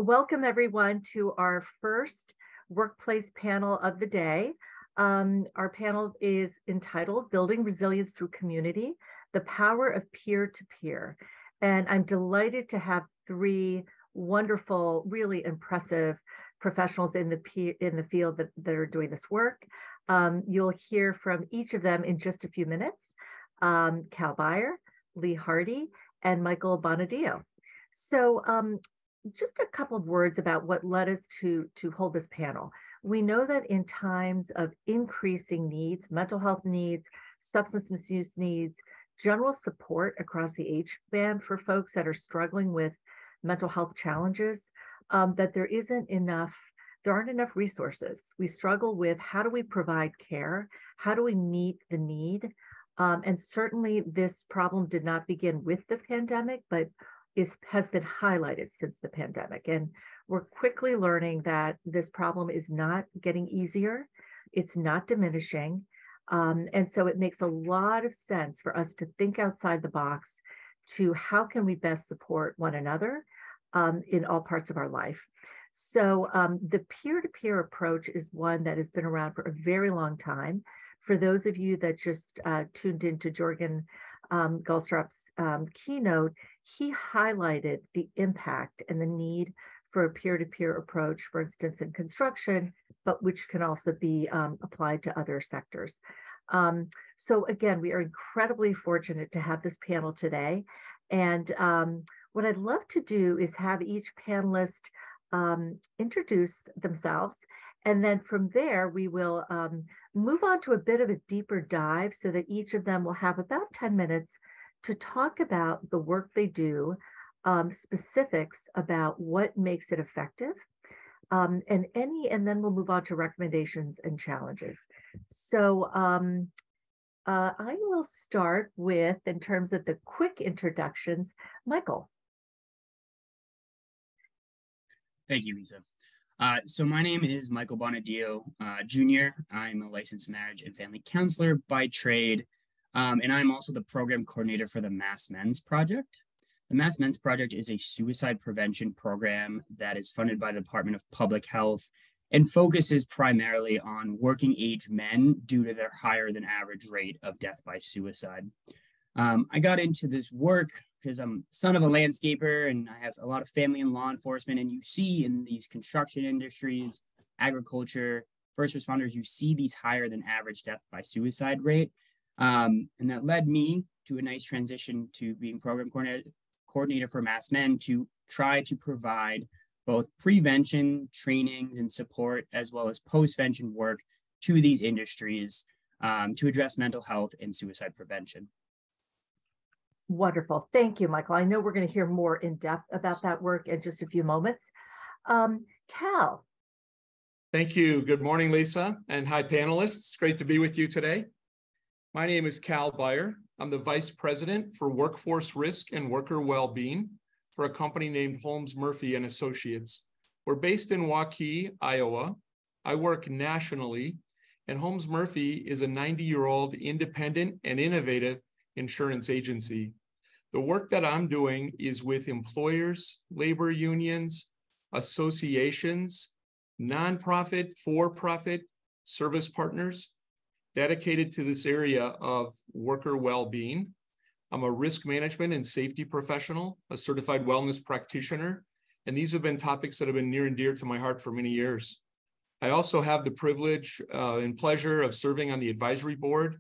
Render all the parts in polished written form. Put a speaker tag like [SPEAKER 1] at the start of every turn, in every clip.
[SPEAKER 1] Welcome everyone to our first workplace panel of the day. Our panel is entitled Building Resilience Through Community, the Power of Peer-to-Peer. And I'm delighted to have three wonderful, really impressive professionals in the field that are doing this work. You'll hear from each of them in just a few minutes. Cal Beyer, Lee Hardy, and Michael Bonadio. So just a couple of words about what led us to hold this panel. We know that in times of increasing needs, mental health needs, substance misuse needs, general support across the age span for folks that are struggling with mental health challenges, that there aren't enough resources. We struggle with how do we provide care? How do we meet the need? And certainly this problem did not begin with the pandemic, but has been highlighted since the pandemic. And we're quickly learning that this problem is not getting easier. It's not diminishing. And so it makes a lot of sense for us to think outside the box to how can we best support one another in all parts of our life. So the peer-to-peer approach is one that has been around for a very long time. For those of you that just tuned into Jorgen Gullstrup's keynote, he highlighted the impact and the need for a peer-to-peer approach, for instance, in construction, but which can also be applied to other sectors. So again, we are incredibly fortunate to have this panel today. And what I'd love to do is have each panelist introduce themselves. And then from there, we will move on to a bit of a deeper dive so that each of them will have about 10 minutes to talk about the work they do, specifics about what makes it effective, and then we'll move on to recommendations and challenges. So I will start with, in terms of the quick introductions, Michael.
[SPEAKER 2] Thank you, Lisa. So my name is Michael Bonadio, Jr. I'm a licensed marriage and family counselor by trade, and I'm also the program coordinator for the Mass Men's Project. The Mass Men's Project is a suicide prevention program that is funded by the Department of Public Health and focuses primarily on working age men due to their higher than average rate of death by suicide. I got into this work because I'm son of a landscaper and I have a lot of family in law enforcement, and you see in these construction industries, agriculture, first responders, you see these higher than average death by suicide rate. And that led me to a nice transition to being program coordinator for Mass Men to try to provide both prevention trainings and support as well as post-vention work to these industries to address mental health and suicide prevention.
[SPEAKER 1] Wonderful. Thank you, Michael. I know we're going to hear more in depth about that work in just a few moments. Cal.
[SPEAKER 3] Thank you. Good morning, Lisa, and hi, panelists. Great to be with you today. My name is Cal Beyer. I'm the Vice President for Workforce Risk and Worker Wellbeing for a company named Holmes Murphy and Associates. We're based in Waukee, Iowa. I work nationally, and Holmes Murphy is a 90-year-old independent and innovative insurance agency. The work that I'm doing is with employers, labor unions, associations, nonprofit, for-profit service partners dedicated to this area of worker well-being. I'm a risk management and safety professional, a certified wellness practitioner, and these have been topics that have been near and dear to my heart for many years. I also have the privilege and pleasure of serving on the advisory board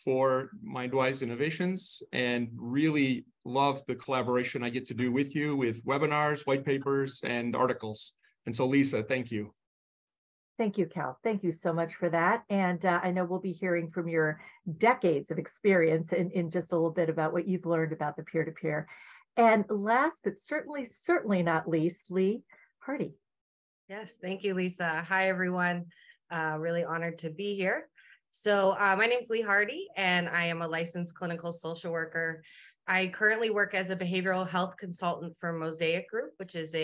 [SPEAKER 3] for MindWise Innovations and really love the collaboration I get to do with you with webinars, white papers, and articles. And so, Lisa, thank you.
[SPEAKER 1] Thank you, Cal. Thank you so much for that. And I know we'll be hearing from your decades of experience in just a little bit about what you've learned about the peer-to-peer. And last, but certainly not least, Lee Hardy.
[SPEAKER 4] Yes, thank you, Lisa. Hi, everyone. Really honored to be here. So my name is Lee Hardy, and I am a licensed clinical social worker. I currently work as a behavioral health consultant for Mosaic Group, which is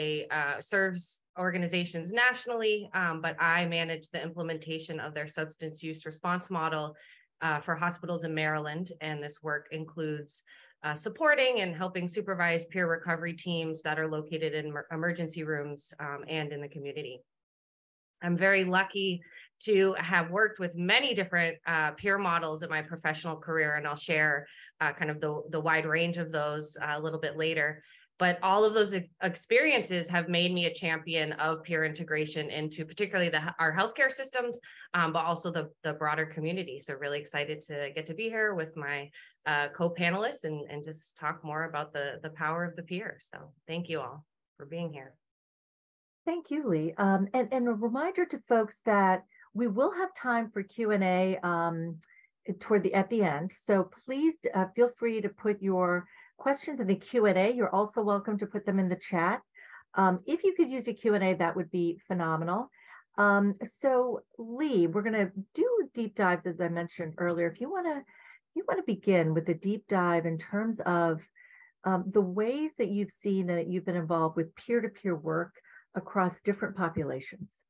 [SPEAKER 4] serves organizations nationally, but I manage the implementation of their substance use response model for hospitals in Maryland. And this work includes supporting and helping supervise peer recovery teams that are located in emergency rooms and in the community. I'm very lucky to have worked with many different peer models in my professional career, and I'll share kind of the wide range of those a little bit later. But all of those experiences have made me a champion of peer integration into particularly our healthcare systems, but also the broader community. So really excited to get to be here with my co-panelists and just talk more about the power of the peer. So thank you all for being here.
[SPEAKER 1] Thank you, Lee. And a reminder to folks that we will have time for Q&A at the end. So please feel free to put your questions in the Q&A. You're also welcome to put them in the chat. If you could use a Q&A, that would be phenomenal. So Lee, we're going to do deep dives, as I mentioned earlier. If you want to begin with a deep dive in terms of the ways that you've seen and that you've been involved with peer-to-peer work across different populations.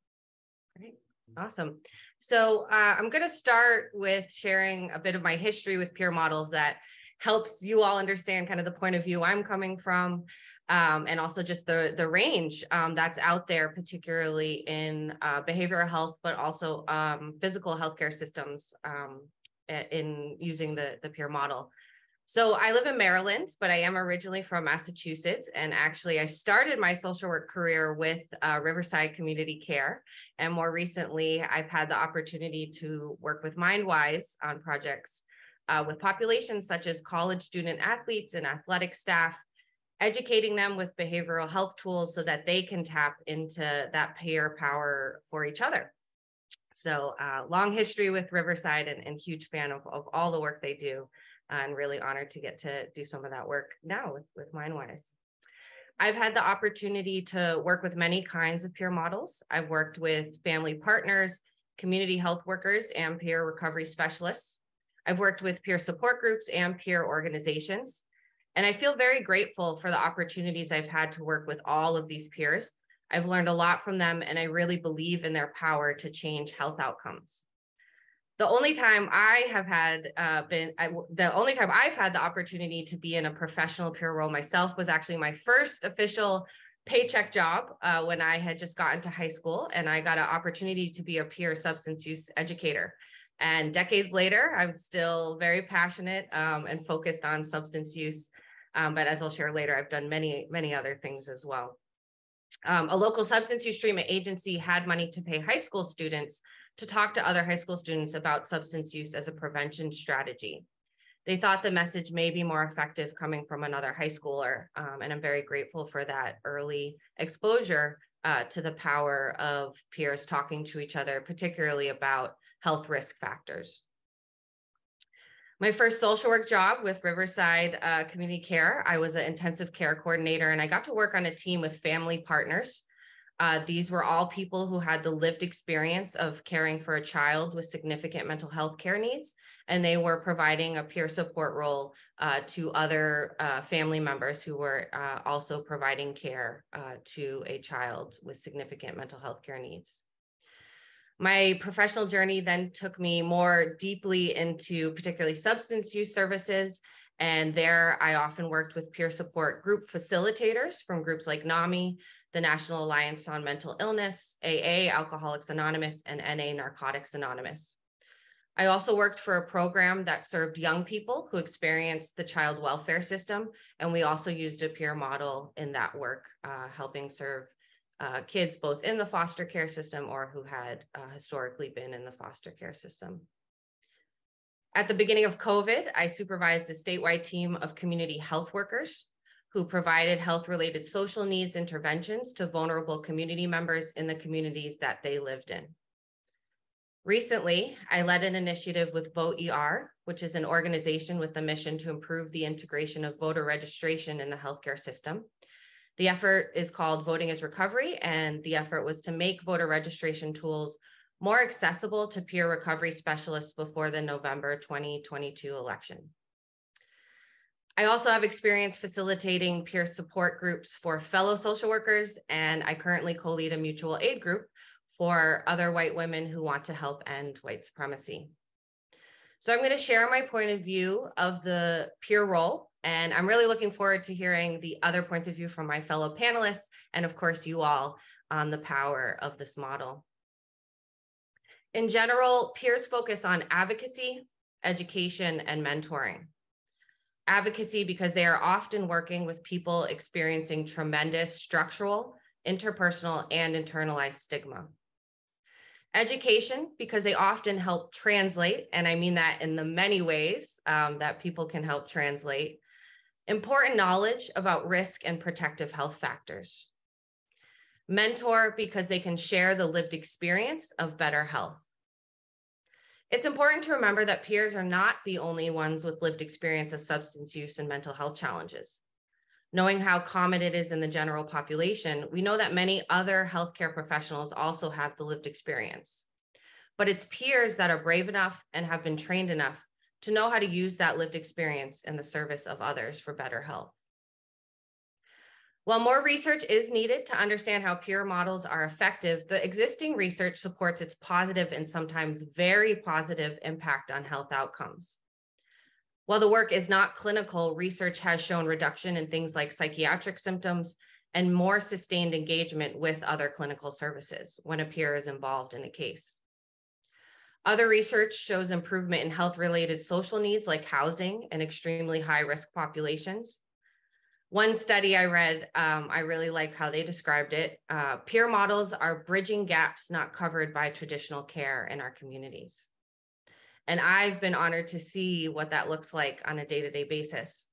[SPEAKER 4] Great. Awesome. So I'm going to start with sharing a bit of my history with peer models that helps you all understand kind of the point of view I'm coming from, and also just the range that's out there, particularly in behavioral health, but also physical healthcare systems in using the peer model. So I live in Maryland, but I am originally from Massachusetts. And actually, I started my social work career with Riverside Community Care. And more recently, I've had the opportunity to work with MindWise on projects with populations such as college student athletes and athletic staff, educating them with behavioral health tools so that they can tap into that peer power for each other. So long history with Riverside and huge fan of all the work they do. And really honored to get to do some of that work now with MindWise. I've had the opportunity to work with many kinds of peer models. I've worked with family partners, community health workers, and peer recovery specialists. I've worked with peer support groups and peer organizations. And I feel very grateful for the opportunities I've had to work with all of these peers. I've learned a lot from them, and I really believe in their power to change health outcomes. The only time I have had I've had the opportunity to be in a professional peer role myself was actually my first official paycheck job when I had just gotten to high school, and I got an opportunity to be a peer substance use educator. And decades later, I'm still very passionate and focused on substance use. But as I'll share later, I've done many, many other things as well. A local substance use treatment agency had money to pay high school students to talk to other high school students about substance use as a prevention strategy. They thought the message may be more effective coming from another high schooler, and I'm very grateful for that early exposure to the power of peers talking to each other, particularly about health risk factors. My first social work job with Riverside Community Care, I was an intensive care coordinator, and I got to work on a team with family partners. These were all people who had the lived experience of caring for a child with significant mental health care needs, and they were providing a peer support role to other family members who were also providing care to a child with significant mental health care needs. My professional journey then took me more deeply into particularly substance use services. And there I often worked with peer support group facilitators from groups like NAMI, the National Alliance on Mental Illness, AA, Alcoholics Anonymous, and NA, Narcotics Anonymous. I also worked for a program that served young people who experienced the child welfare system. And we also used a peer model in that work, helping serve kids both in the foster care system or who had historically been in the foster care system. At the beginning of COVID, I supervised a statewide team of community health workers who provided health-related social needs interventions to vulnerable community members in the communities that they lived in. Recently, I led an initiative with Vote ER, which is an organization with the mission to improve the integration of voter registration in the healthcare system. The effort is called Voting is Recovery, and the effort was to make voter registration tools more accessible to peer recovery specialists before the November 2022 election. I also have experience facilitating peer support groups for fellow social workers, and I currently co-lead a mutual aid group for other white women who want to help end white supremacy. So I'm going to share my point of view of the peer role, and I'm really looking forward to hearing the other points of view from my fellow panelists, and of course you all, on the power of this model. In general, peers focus on advocacy, education, and mentoring. Advocacy because they are often working with people experiencing tremendous structural, interpersonal, and internalized stigma. Education because they often help translate, and I mean that in the many ways that people can help translate, important knowledge about risk and protective health factors. Mentor because they can share the lived experience of better health. It's important to remember that peers are not the only ones with lived experience of substance use and mental health challenges. Knowing how common it is in the general population, we know that many other healthcare professionals also have the lived experience. But it's peers that are brave enough and have been trained enough to know how to use that lived experience in the service of others for better health. While more research is needed to understand how peer models are effective, the existing research supports its positive and sometimes very positive impact on health outcomes. While the work is not clinical, research has shown reduction in things like psychiatric symptoms and more sustained engagement with other clinical services when a peer is involved in a case. Other research shows improvement in health-related social needs like housing and extremely high-risk populations. One study I read, I really like how they described it. Peer models are bridging gaps not covered by traditional care in our communities. And I've been honored to see what that looks like on a day-to-day basis.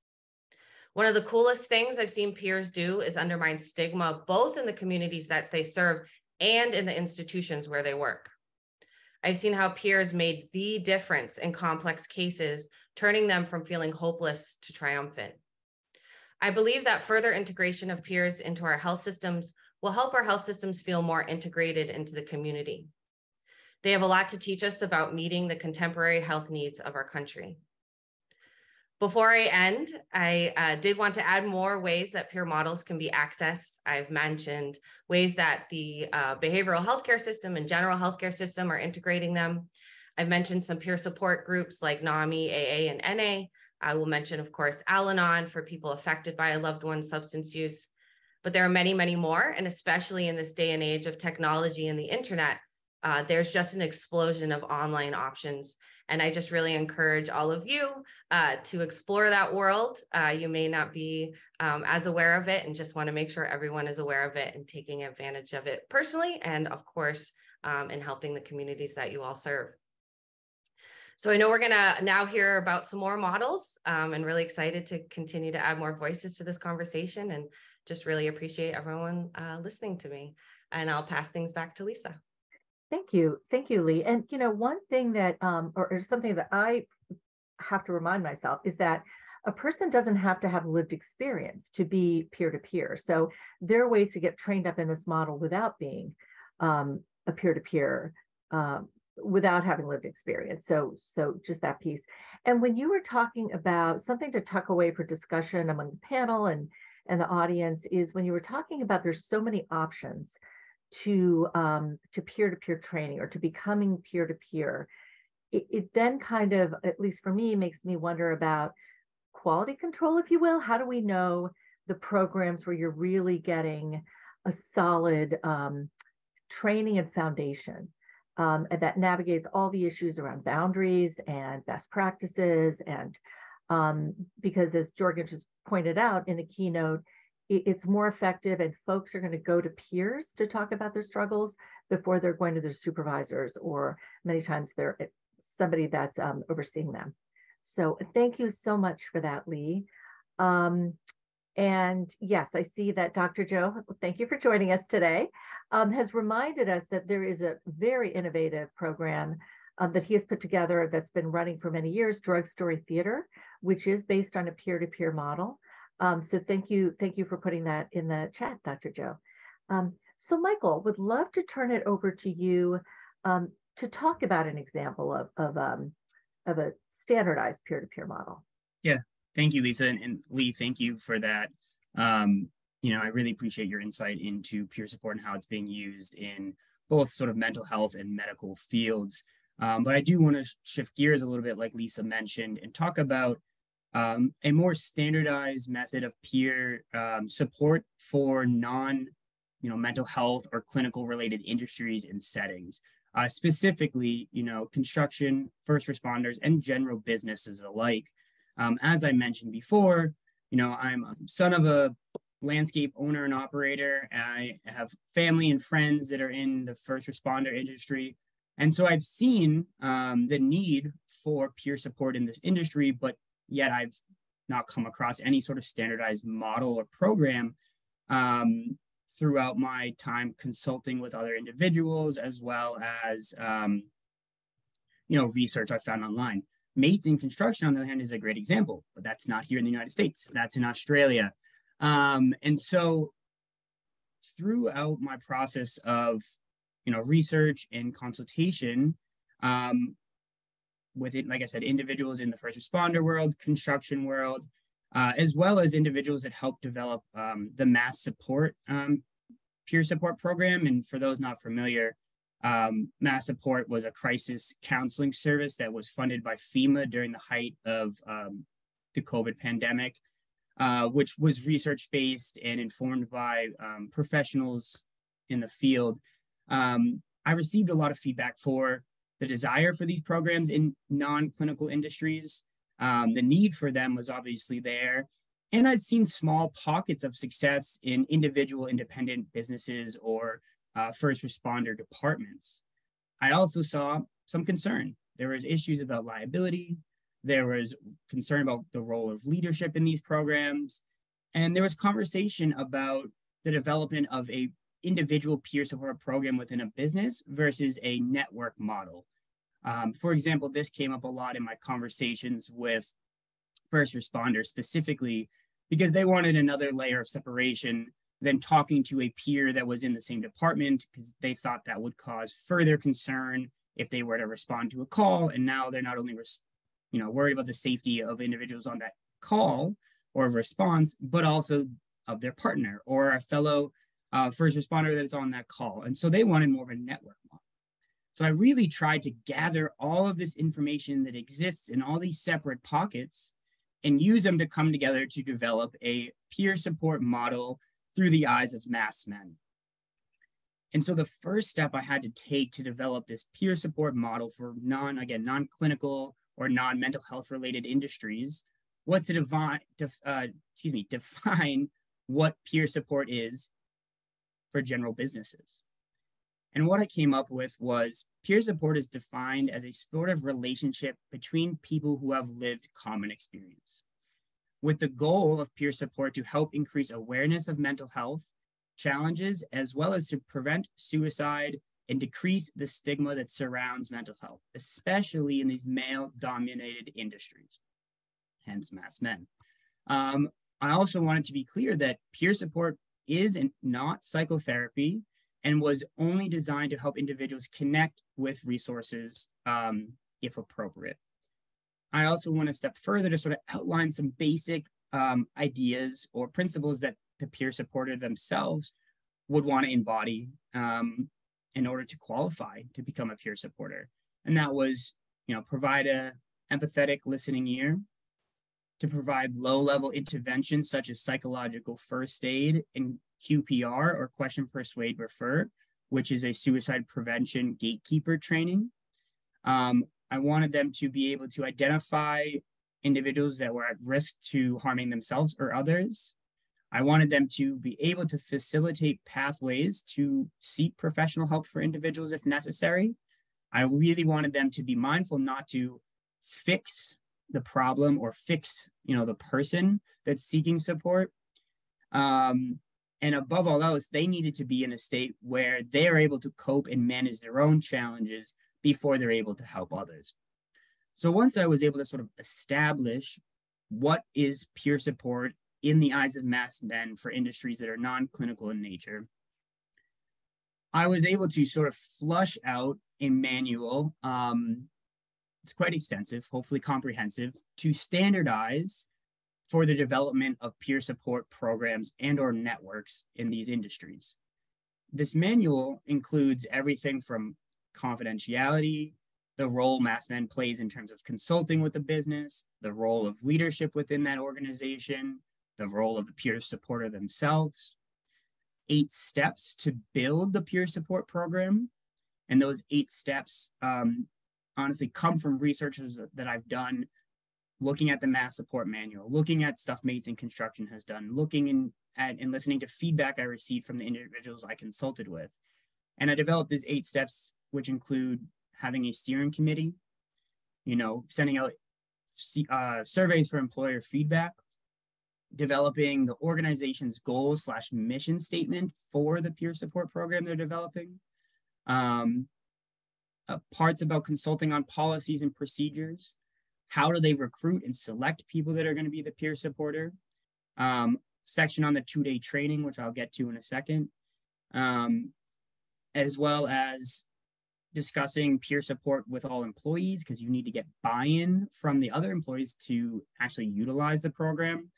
[SPEAKER 4] One of the coolest things I've seen peers do is undermine stigma, both in the communities that they serve and in the institutions where they work. I've seen how peers made the difference in complex cases, turning them from feeling hopeless to triumphant. I believe that further integration of peers into our health systems will help our health systems feel more integrated into the community. They have a lot to teach us about meeting the contemporary health needs of our country. Before I end, I did want to add more ways that peer models can be accessed. I've mentioned ways that the behavioral healthcare system and general healthcare system are integrating them. I've mentioned some peer support groups like NAMI, AA, and NA. I will mention, of course, Al-Anon for people affected by a loved one's substance use. But there are many, many more, and especially in this day and age of technology and the internet, there's just an explosion of online options. And I just really encourage all of you to explore that world. You may not be as aware of it, and just want to make sure everyone is aware of it and taking advantage of it personally, and of course, in helping the communities that you all serve. So I know we're gonna now hear about some more models, and really excited to continue to add more voices to this conversation, and just really appreciate everyone listening to me. And I'll pass things back to Lisa.
[SPEAKER 1] Thank you, Lee. And one thing that, or something that I have to remind myself is that a person doesn't have to have lived experience to be peer-to-peer. So there are ways to get trained up in this model without being a peer-to-peer, without having lived experience. So just that piece. And when you were talking about something to tuck away for discussion among the panel and the audience, is when you were talking about there's so many options to peer-to-peer training or to becoming peer-to-peer, it then kind of, at least for me, makes me wonder about quality control, if you will. How do we know the programs where you're really getting a solid training and foundation and that navigates all the issues around boundaries and best practices? And because as Jorgen just pointed out in the keynote, it's more effective, and folks are going to go to peers to talk about their struggles before they're going to their supervisors, or many times they're somebody that's overseeing them. So thank you so much for that, Lee. And yes, I see that Dr. Joe, thank you for joining us today, has reminded us that there is a very innovative program that he has put together that's been running for many years, Drug Story Theater, which is based on a peer-to-peer model. So thank you for putting that in the chat, Dr. Joe. So Michael, would love to turn it over to you to talk about an example of a standardized peer-to-peer model.
[SPEAKER 2] Yeah, thank you, Lisa, and Lee, thank you for that. I really appreciate your insight into peer support and how it's being used in both sort of mental health and medical fields. But I do want to shift gears a little bit, like Lisa mentioned, and talk about a more standardized method of peer support for mental health or clinical related industries and settings. Specifically, construction, first responders, and general businesses alike. As I mentioned before, I'm a son of a landscape owner and operator, and I have family and friends that are in the first responder industry. And so I've seen the need for peer support in this industry, but yet I've not come across any sort of standardized model or program throughout my time consulting with other individuals, as well as, research I found online. Mates in construction, on the other hand, is a great example, but that's not here in the United States. That's in Australia. And so throughout my process of, research and consultation with it, like I said, individuals in the first responder world, construction world, as well as individuals that help develop the mass support peer support program. And for those not familiar, mass support was a crisis counseling service that was funded by FEMA during the height of the COVID pandemic, which was research-based and informed by professionals in the field. I received a lot of feedback for the desire for these programs in non-clinical industries. The need for them was obviously there. And I'd seen small pockets of success in individual independent businesses or first responder departments. I also saw some concern. There was issues about liability. There was concern about the role of leadership in these programs. And there was conversation about the development of a individual peer support program within a business versus a network model. For example, this came up a lot in my conversations with first responders specifically because they wanted another layer of separation than talking to a peer that was in the same department, because they thought that would cause further concern if they were to respond to a call. And now they're not only worried about the safety of individuals on that call or response, but also of their partner or a fellow first responder that is on that call. And so they wanted more of a network model. So I really tried to gather all of this information that exists in all these separate pockets and use them to come together to develop a peer support model through the eyes of mass men. And so the first step I had to take to develop this peer support model for non-clinical or non-mental health related industries was to define what peer support is for general businesses. And what I came up with was peer support is defined as a sort of relationship between people who have lived common experience, with the goal of peer support to help increase awareness of mental health challenges, as well as to prevent suicide and decrease the stigma that surrounds mental health, especially in these male-dominated industries, hence mass men. I also wanted to be clear that peer support is not psychotherapy and was only designed to help individuals connect with resources if appropriate. I also want to step further to sort of outline some basic ideas or principles that the peer supporter themselves would want to embody in order to qualify to become a peer supporter. And that was, provide a empathetic listening ear, to provide low-level interventions such as psychological first aid and QPR, or question, persuade, refer, which is a suicide prevention gatekeeper training. I wanted them to be able to identify individuals that were at risk to harming themselves or others. I wanted them to be able to facilitate pathways to seek professional help for individuals if necessary. I really wanted them to be mindful not to fix the problem or fix, the person that's seeking support. And above all else, they needed to be in a state where they're able to cope and manage their own challenges before they're able to help others. So once I was able to sort of establish what is peer support in the eyes of mass men for industries that are non-clinical in nature, I was able to sort of flush out a manual. It's quite extensive, hopefully comprehensive, to standardize for the development of peer support programs and or networks in these industries. This manual includes everything from confidentiality the role MassMen plays in terms of consulting with the business, the role of leadership within that organization, the role of the peer supporter themselves, 8 steps to build the peer support program. And those 8 steps honestly come from researches that I've done, looking at the Mass Support Manual, looking at stuff Mates in Construction has done, looking at and listening to feedback I received from the individuals I consulted with. And I developed these 8 steps, which include having a steering committee, sending out surveys for employer feedback, developing the organization's goal/mission statement for the peer support program they're developing, parts about consulting on policies and procedures, how do they recruit and select people that are going to be the peer supporter, section on the 2-day training, which I'll get to in a second, as well as discussing peer support with all employees, because you need to get buy-in from the other employees to actually utilize the program,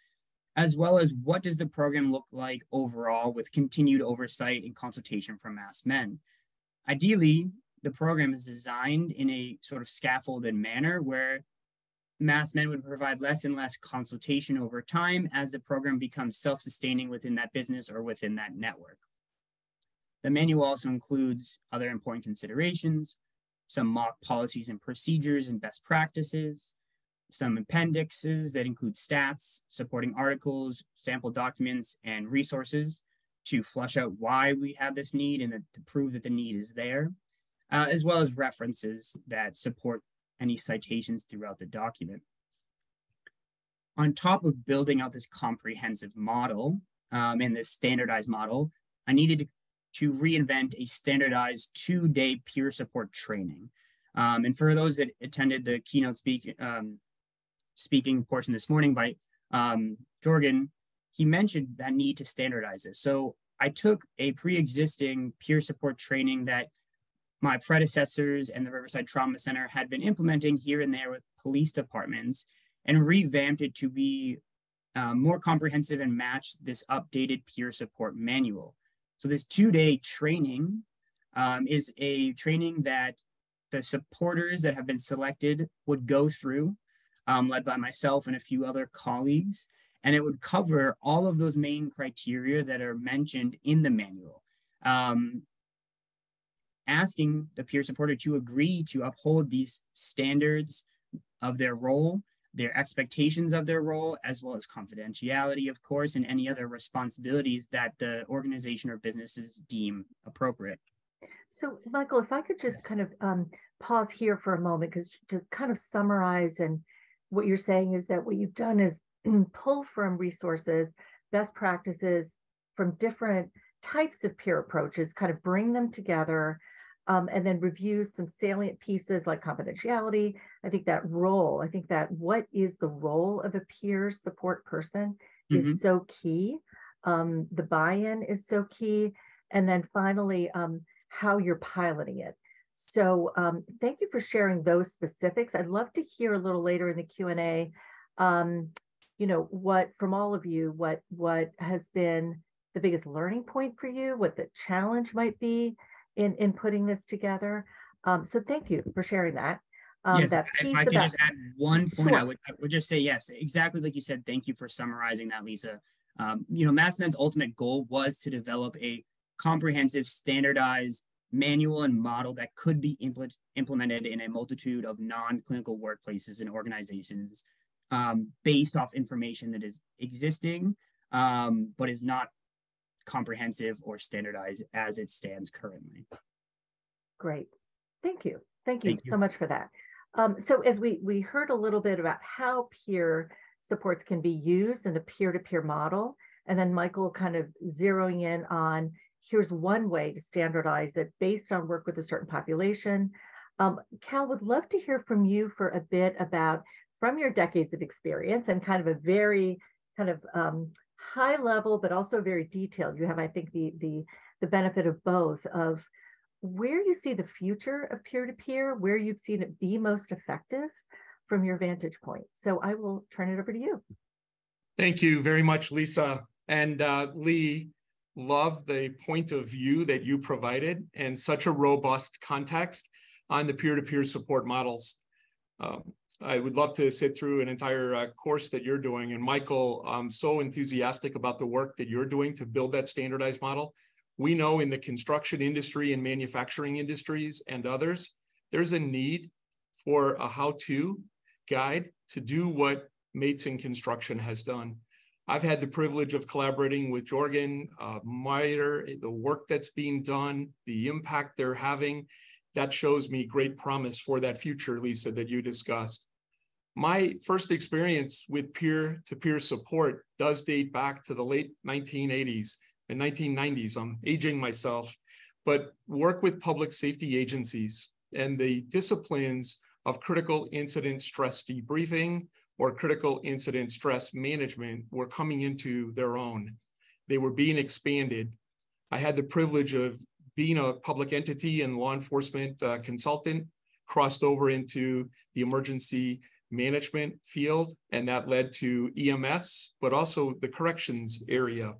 [SPEAKER 2] as well as what does the program look like overall with continued oversight and consultation from MassMen. Ideally, the program is designed in a sort of scaffolded manner where MassMen would provide less and less consultation over time as the program becomes self-sustaining within that business or within that network. The manual also includes other important considerations, some mock policies and procedures and best practices, some appendixes that include stats, supporting articles, sample documents, and resources to flush out why we have this need and to prove that the need is there, as well as references that support any citations throughout the document. On top of building out this comprehensive model and this standardized model, I needed to reinvent a standardized 2-day peer support training. And for those that attended the keynote speaking portion this morning by Jorgen, he mentioned that need to standardize this. So I took a pre-existing peer support training that my predecessors and the Riverside Trauma Center had been implementing here and there with police departments and revamped it to be more comprehensive and match this updated peer support manual. So this 2-day training is a training that the supporters that have been selected would go through, led by myself and a few other colleagues, and it would cover all of those main criteria that are mentioned in the manual. Asking the peer supporter to agree to uphold these standards of their role, their expectations of their role, as well as confidentiality, of course, and any other responsibilities that the organization or businesses deem appropriate.
[SPEAKER 1] So, Michael, if I could just kind of pause here for a moment, because to kind of summarize, and what you're saying is that what you've done is pull from resources, best practices from different types of peer approaches, kind of bring them together, and then review some salient pieces like confidentiality. I think that what is the role of a peer support person is so key. The buy-in is so key. And then finally, how you're piloting it. So thank you for sharing those specifics. I'd love to hear a little later in the Q&A, what from all of you, what has been the biggest learning point for you, what the challenge might be in putting this together. So thank you for sharing that.
[SPEAKER 2] Yes,
[SPEAKER 1] that
[SPEAKER 2] if I could just add one point,
[SPEAKER 1] sure.
[SPEAKER 2] I would just say yes, exactly like you said. Thank you for summarizing that, Lisa. MassMen's ultimate goal was to develop a comprehensive, standardized manual and model that could be implemented in a multitude of non-clinical workplaces and organizations based off information that is existing, but is not comprehensive or standardized as it stands currently.
[SPEAKER 1] Great. Thank you. Thank you so much for that. So as we heard a little bit about how peer supports can be used in the peer-to-peer model, and then Michael kind of zeroing in on here's one way to standardize it based on work with a certain population. Cal, would love to hear from you for a bit about, from your decades of experience and kind of a very kind of high level, but also very detailed. You have, I think, the benefit of both, of where you see the future of peer-to-peer, where you've seen it be most effective from your vantage point. So I will turn it over to you.
[SPEAKER 3] Thank you very much, Lisa. And Lee, love the point of view that you provided and such a robust context. on the peer-to-peer support models. I would love to sit through an entire course that you're doing. And Michael, I'm so enthusiastic about the work that you're doing to build that standardized model. We know in the construction industry and manufacturing industries and others, there's a need for a how-to guide to do what Mates in Construction has done. I've had the privilege of collaborating with Jorgen, Meyer, the work that's being done, the impact they're having. That shows me great promise for that future, Lisa, that you discussed. My first experience with peer-to-peer support does date back to the late 1980s and 1990s. I'm aging myself, but work with public safety agencies and the disciplines of critical incident stress debriefing or critical incident stress management were coming into their own. They were being expanded. I had the privilege of being a public entity and law enforcement consultant, crossed over into the emergency management field, and that led to EMS, but also the corrections area.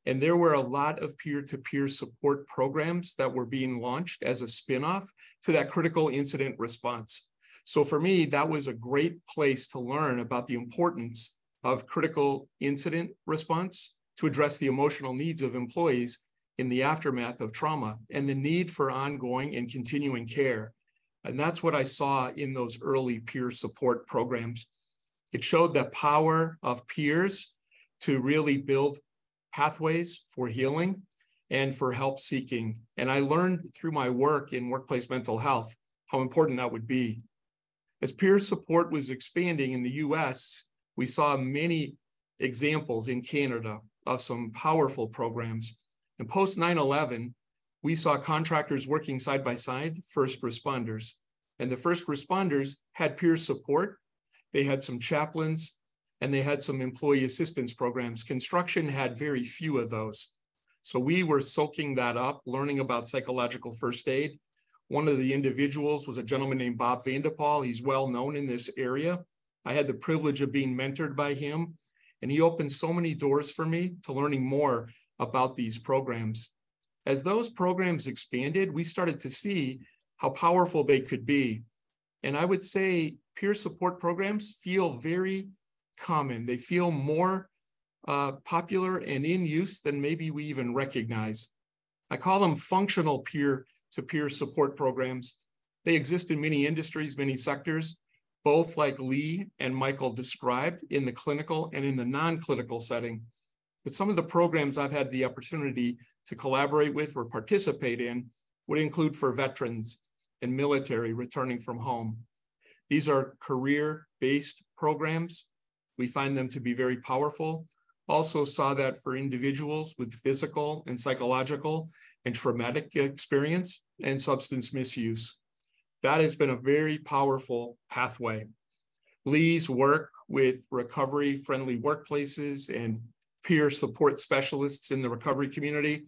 [SPEAKER 3] And there were a lot of peer-to-peer support programs that were being launched as a spinoff to that critical incident response. So for me, that was a great place to learn about the importance of critical incident response to address the emotional needs of employees in the aftermath of trauma and the need for ongoing and continuing care. And that's what I saw in those early peer support programs. It showed the power of peers to really build pathways for healing and for help seeking. And I learned through my work in workplace mental health how important that would be. As peer support was expanding in the US, we saw many examples in Canada of some powerful programs. And post 9/11, we saw contractors working side by side, first responders. And the first responders had peer support. They had some chaplains, and they had some employee assistance programs. Construction had very few of those. So we were soaking that up, learning about psychological first aid. One of the individuals was a gentleman named Bob Vanderpaul. He's well known in this area. I had the privilege of being mentored by him, and he opened so many doors for me to learning more about these programs. As those programs expanded, we started to see how powerful they could be. And I would say peer support programs feel very common. They feel more popular and in use than maybe we even recognize. I call them functional peer-to-peer support programs. They exist in many industries, many sectors, both like Lee and Michael described in the clinical and in the non-clinical setting. But some of the programs I've had the opportunity to collaborate with or participate in would include for veterans and military returning from home. These are career-based programs. We find them to be very powerful. Also saw that for individuals with physical and psychological and traumatic experience and substance misuse. That has been a very powerful pathway. Lee's work with recovery-friendly workplaces and peer support specialists in the recovery community,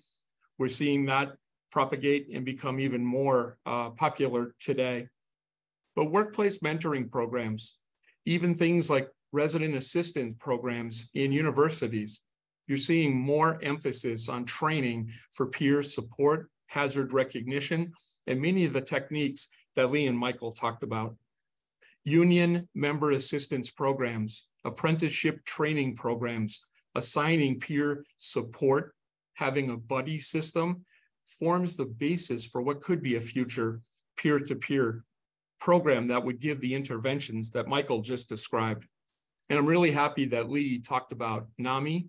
[SPEAKER 3] we're seeing that propagate and become even more popular today. But workplace mentoring programs, even things like resident assistance programs in universities, you're seeing more emphasis on training for peer support, hazard recognition, and many of the techniques that Lee and Michael talked about. Union member assistance programs, apprenticeship training programs, assigning peer support, having a buddy system forms the basis for what could be a future peer-to-peer program that would give the interventions that Michael just described. And I'm really happy that Lee talked about NAMI.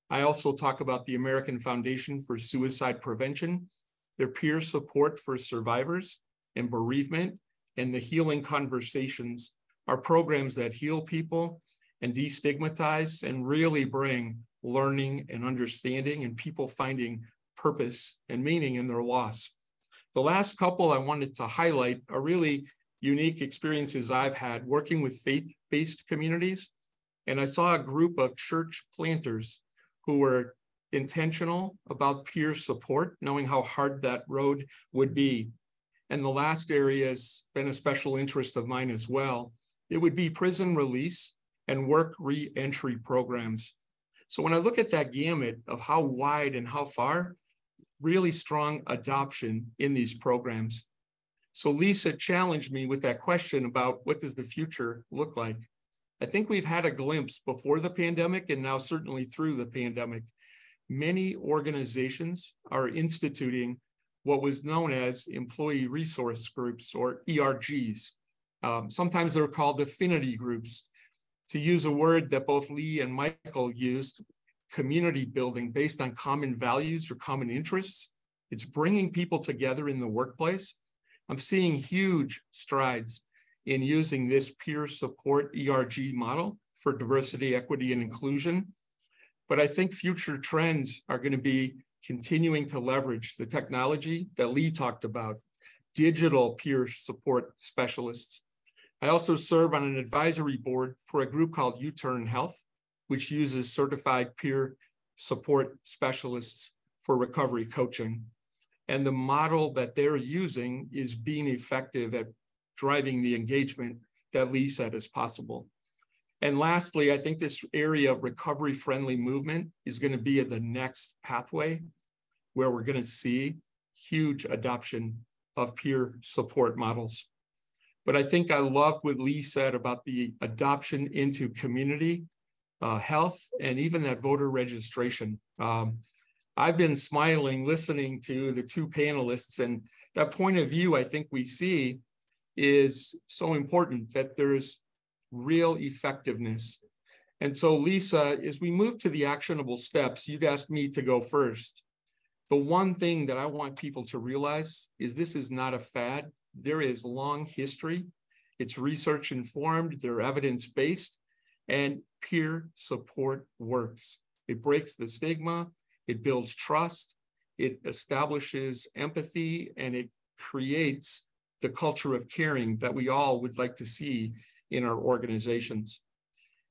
[SPEAKER 3] I also talk about the American Foundation for Suicide Prevention, their peer support for survivors and bereavement, and the Healing Conversations are programs that heal people and destigmatize and really bring learning and understanding and people finding purpose and meaning in their loss. The last couple I wanted to highlight are really unique experiences I've had working with faith-based communities. And I saw a group of church planters who were intentional about peer support, knowing how hard that road would be. And the last area has been a special interest of mine as well. It would be prison release and work re-entry programs. So when I look at that gamut of how wide and how far, really strong adoption in these programs. So Lisa challenged me with that question about what does the future look like? I think we've had a glimpse before the pandemic and now certainly through the pandemic. Many organizations are instituting what was known as employee resource groups, or ERGs. Sometimes they're called affinity groups. To use a word that both Lee and Michael used, community building based on common values or common interests. It's bringing people together in the workplace. I'm seeing huge strides in using this peer support ERG model for diversity, equity, and inclusion. But I think future trends are going to be continuing to leverage the technology that Lee talked about, digital peer support specialists. I also serve on an advisory board for a group called U-Turn Health, which uses certified peer support specialists for recovery coaching. And the model that they're using is being effective at driving the engagement that Lee said is possible. And lastly, I think this area of recovery-friendly movement is going to be at the next pathway where we're going to see huge adoption of peer support models. But I think I loved what Lee said about the adoption into community health and even that voter registration. I've been smiling, listening to the two panelists, and that point of view I think we see is so important, that there's real effectiveness. And so Lisa, as we move to the actionable steps, you'd asked me to go first. The one thing that I want people to realize is this is not a fad. There is long history. It's research informed, they're evidence-based, and peer support works. It breaks the stigma, it builds trust, it establishes empathy, and it creates the culture of caring that we all would like to see in our organizations.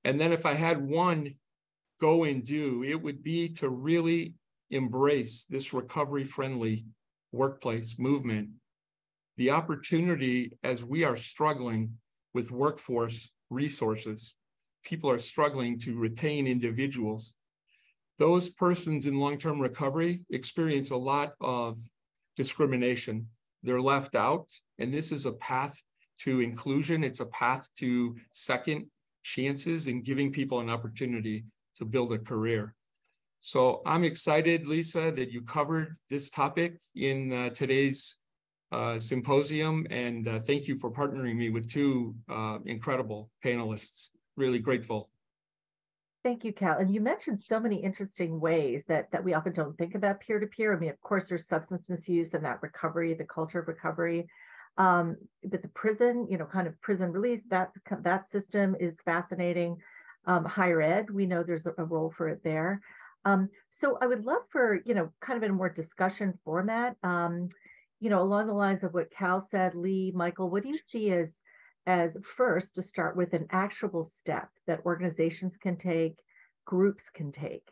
[SPEAKER 3] And then if I had one go and do, it would be to really embrace this recovery-friendly workplace movement. The opportunity, as we are struggling with workforce resources, people are struggling to retain individuals. Those persons in long-term recovery experience a lot of discrimination. They're left out, and this is a path to inclusion. It's a path to second chances and giving people an opportunity to build a career. So I'm excited, Lisa, that you covered this topic in today's symposium, and thank you for partnering me with two incredible panelists. Really grateful.
[SPEAKER 1] Thank you, Cal. And you mentioned so many interesting ways that we often don't think about peer-to-peer. I mean, of course, there's substance misuse and that recovery, the culture of recovery. But the prison, kind of prison release, that system is fascinating. Higher ed, we know there's a role for it there. So I would love for, kind of in a more discussion format, along the lines of what Cal said, Lee, Michael, what do you see as first, to start with, an actionable step that organizations can take, groups can take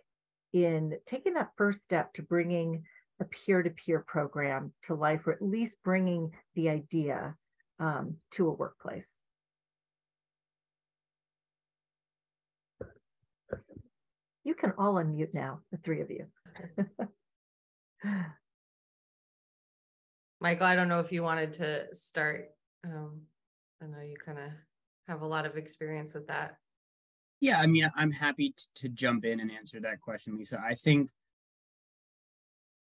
[SPEAKER 1] in taking that first step to bringing a peer-to-peer program to life, or at least bringing the idea to a workplace? You can all unmute now, the three of you.
[SPEAKER 4] Michael, I don't know if you wanted to start. I know you kind of have a lot of experience with that.
[SPEAKER 2] Yeah, I mean, I'm happy to jump in and answer that question, Lisa. I think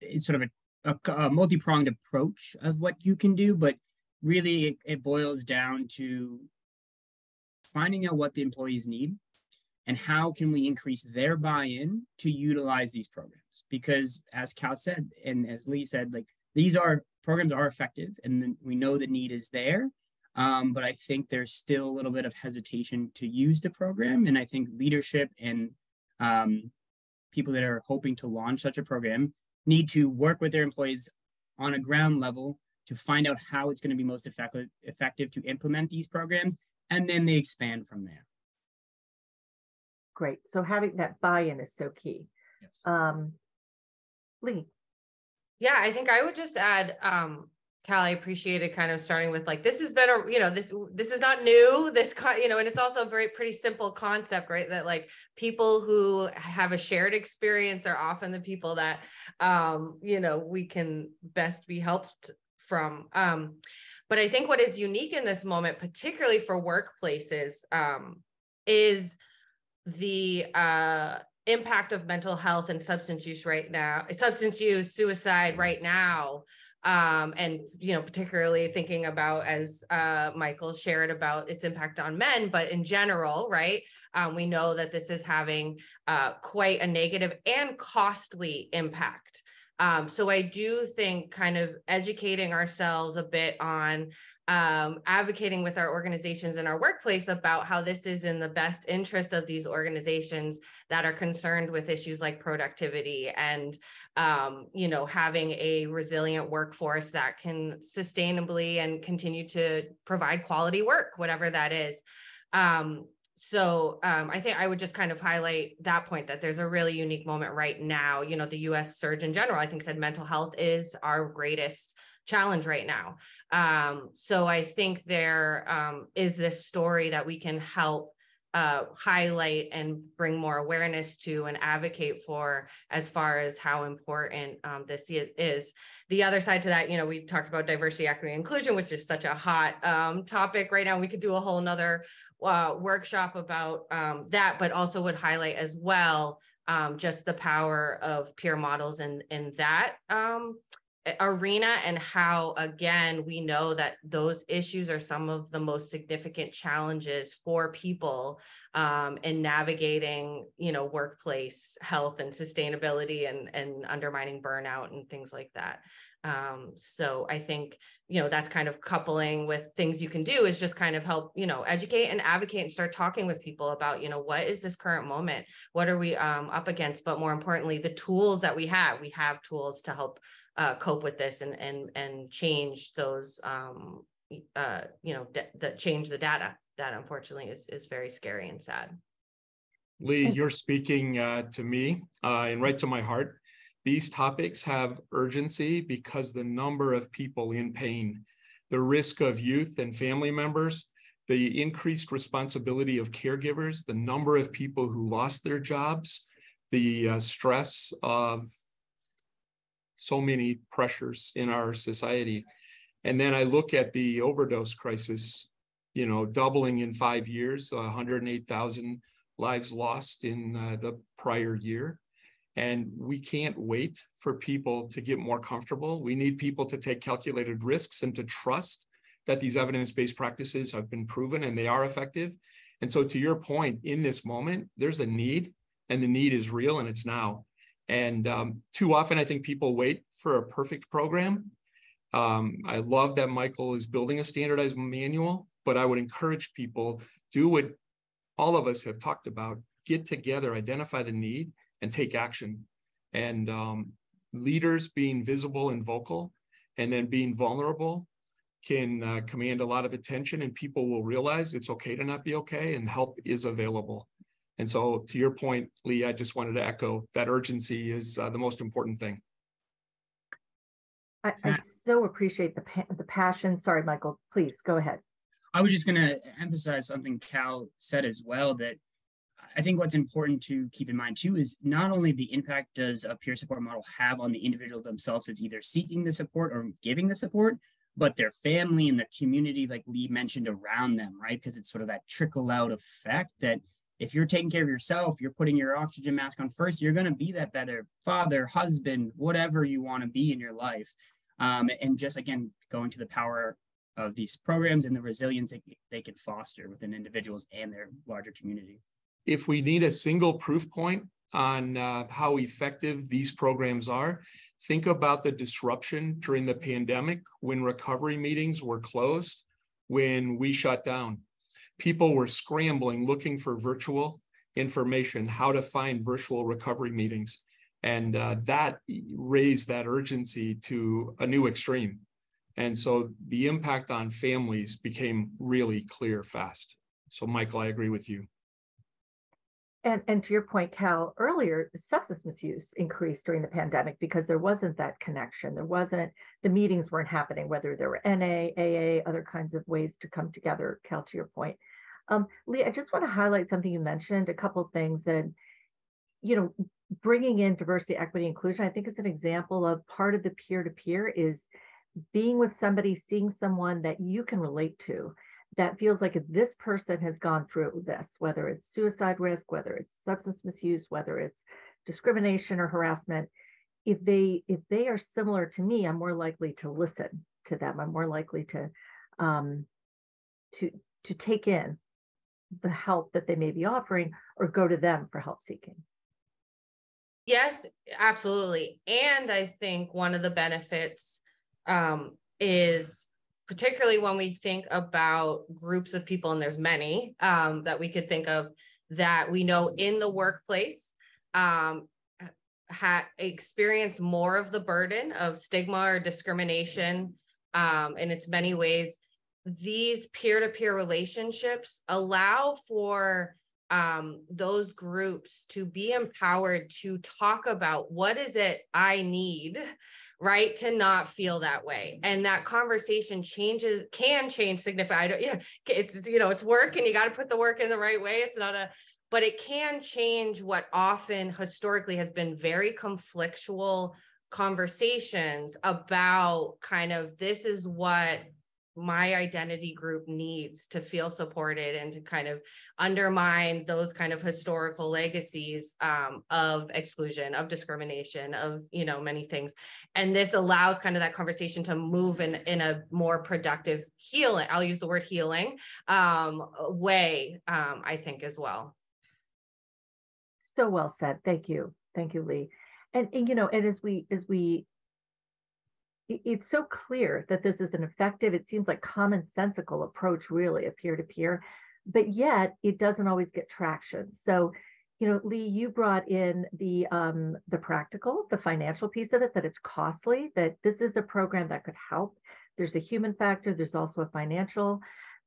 [SPEAKER 2] it's sort of a multi-pronged approach of what you can do, but really it boils down to finding out what the employees need and how can we increase their buy-in to utilize these programs. Because as Cal said, and as Lee said, like, these programs are effective, and then we know the need is there. But I think there's still a little bit of hesitation to use the program. And I think leadership and people that are hoping to launch such a program need to work with their employees on a ground level to find out how it's going to be most effective to implement these programs, and then they expand from there.
[SPEAKER 1] Great. So having that buy-in is so key.
[SPEAKER 2] Yes.
[SPEAKER 1] Lee.
[SPEAKER 4] Yeah, I think I would just add, Cal, I appreciated kind of starting with, like, this has been this is not new, and it's also a pretty simple concept, right? That, like, people who have a shared experience are often the people that, we can best be helped from. But I think what is unique in this moment, particularly for workplaces, is the impact of mental health and substance use right now, substance use, suicide right now. And, particularly thinking about, as Michael shared, about its impact on men, but in general, right? We know that this is having quite a negative and costly impact. So I do think kind of educating ourselves a bit on advocating with our organizations in our workplace about how this is in the best interest of these organizations that are concerned with issues like productivity and, having a resilient workforce that can sustainably and continue to provide quality work, whatever that is. So I think I would just kind of highlight that point, that there's a really unique moment right now. The US Surgeon General, I think, said mental health is our greatest challenge right now. So I think there is this story that we can help highlight and bring more awareness to and advocate for, as far as how important this is. The other side to that, we talked about diversity, equity, and inclusion, which is such a hot topic right now. We could do a whole nother workshop about that, but also would highlight as well just the power of peer models in that arena, and how, again, we know that those issues are some of the most significant challenges for people in navigating, workplace health and sustainability and undermining burnout and things like that. So I think, that's kind of coupling with things you can do is just kind of help, educate and advocate and start talking with people about, what is this current moment? What are we up against? But more importantly, the tools that we have tools to help cope with this and change those, change the data that unfortunately is very scary and sad.
[SPEAKER 3] Lee, you're speaking to me and right to my heart. These topics have urgency because the number of people in pain, the risk of youth and family members, the increased responsibility of caregivers, the number of people who lost their jobs, the stress of so many pressures in our society. And then I look at the overdose crisis, doubling in 5 years, 108,000 lives lost in the prior year. And we can't wait for people to get more comfortable. We need people to take calculated risks and to trust that these evidence-based practices have been proven and they are effective. And so to your point, in this moment, there's a need, and the need is real, and it's now. And too often, I think people wait for a perfect program. I love that Michael is building a standardized manual, but I would encourage people, do what all of us have talked about, get together, identify the need, and take action. And leaders being visible and vocal, and then being vulnerable, can command a lot of attention, and people will realize it's okay to not be okay, and help is available. And so to your point, Lee, I just wanted to echo that urgency is the most important thing.
[SPEAKER 1] I so appreciate the passion. Sorry, Michael, please go ahead.
[SPEAKER 2] I was just going to emphasize something Cal said as well, that I think what's important to keep in mind too is not only the impact does a peer support model have on the individual themselves that's either seeking the support or giving the support, but their family and the community, like Lee mentioned, around them, right? Because it's sort of that trickle out effect that if you're taking care of yourself, you're putting your oxygen mask on first, you're going to be that better father, husband, whatever you want to be in your life. And just, again, going to the power of these programs and the resilience they can foster within individuals and their larger community.
[SPEAKER 3] If we need a single proof point on how effective these programs are, think about the disruption during the pandemic when recovery meetings were closed, when we shut down. People were scrambling, looking for virtual information, how to find virtual recovery meetings. And that raised that urgency to a new extreme. And so the impact on families became really clear fast. So Michael, I agree with you.
[SPEAKER 1] And to your point, Cal, earlier, substance misuse increased during the pandemic because there wasn't that connection. The meetings weren't happening, whether there were NA, AA, other kinds of ways to come together, Cal, to your point. Lee, I just want to highlight something you mentioned, a couple of things that, bringing in diversity, equity, inclusion, I think is an example of part of the peer-to-peer is being with somebody, seeing someone that you can relate to, that feels like if this person has gone through this, whether it's suicide risk, whether it's substance misuse, whether it's discrimination or harassment, if they are similar to me, I'm more likely to listen to them. I'm more likely to take in the help that they may be offering, or go to them for help seeking.
[SPEAKER 4] Yes, absolutely. And I think one of the benefits is, particularly when we think about groups of people, and there's many that we could think of that we know in the workplace experience more of the burden of stigma or discrimination in its many ways. These peer-to-peer relationships allow for those groups to be empowered to talk about what is it I need, right, to not feel that way. And that conversation can change significantly. It's, it's work, and you got to put the work in the right way. It's not but it can change what often historically has been very conflictual conversations about kind of, this is what my identity group needs to feel supported, and to kind of undermine those kind of historical legacies of exclusion, of discrimination, of, many things. And this allows kind of that conversation to move in a more productive healing, I'll use the word healing, way, I think, as well.
[SPEAKER 1] So well said. Thank you. Thank you, Lee. And as we it's so clear that this is an effective, it seems like commonsensical approach, really, of peer-to-peer, but yet it doesn't always get traction. So, Lee, you brought in the practical, the financial piece of it, that it's costly, that this is a program that could help. There's a human factor. There's also a financial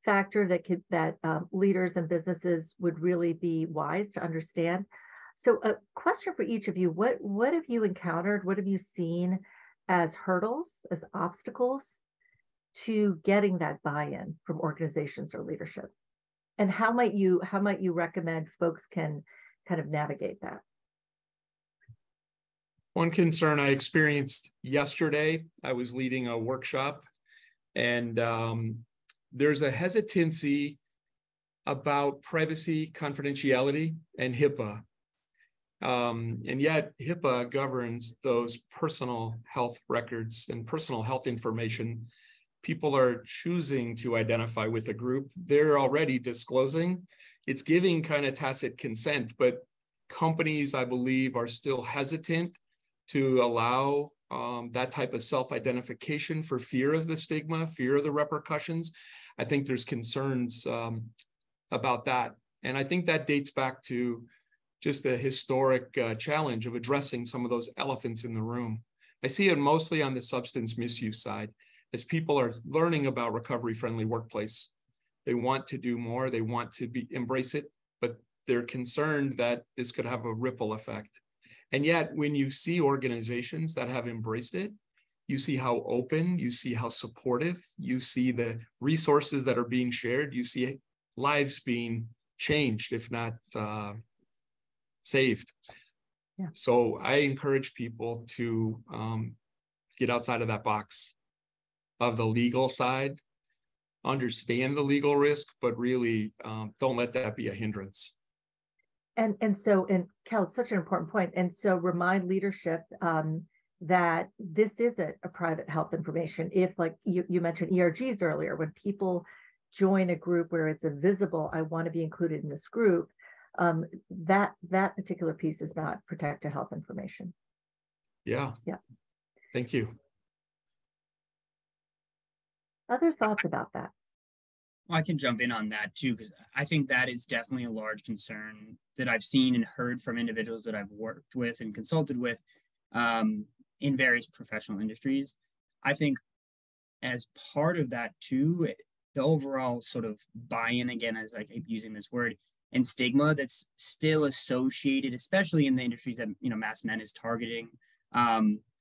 [SPEAKER 1] factor that leaders and businesses would really be wise to understand. So a question for each of you: what have you encountered? What have you seen as hurdles, as obstacles to getting that buy-in from organizations or leadership? And how might you recommend folks can kind of navigate that?
[SPEAKER 3] One concern I experienced yesterday, I was leading a workshop, and there's a hesitancy about privacy, confidentiality, and HIPAA. And yet HIPAA governs those personal health records and personal health information. People are choosing to identify with a group. They're already disclosing. It's giving kind of tacit consent, but companies, I believe, are still hesitant to allow that type of self-identification for fear of the stigma, fear of the repercussions. I think there's concerns about that. And I think that dates back to just a historic challenge of addressing some of those elephants in the room. I see it mostly on the substance misuse side, as people are learning about recovery-friendly workplace. They want to do more, they want to embrace it, but they're concerned that this could have a ripple effect. And yet, when you see organizations that have embraced it, you see how open, you see how supportive, you see the resources that are being shared, you see lives being changed, if not saved.
[SPEAKER 1] Yeah.
[SPEAKER 3] So I encourage people to get outside of that box of the legal side, understand the legal risk, but really don't let that be a hindrance.
[SPEAKER 1] And Cal, it's such an important point. And so remind leadership that this isn't a private health information. If, like you mentioned ERGs earlier, when people join a group where it's a visible, I want to be included in this group, that particular piece is not protected health information.
[SPEAKER 3] Yeah. Thank you.
[SPEAKER 1] Other thoughts about that?
[SPEAKER 2] Well, I can jump in on that too, because I think that is definitely a large concern that I've seen and heard from individuals that I've worked with and consulted with in various professional industries. I think as part of that too, the overall sort of buy-in, again, as I keep using this word, and stigma that's still associated, especially in the industries that Mass Men is targeting,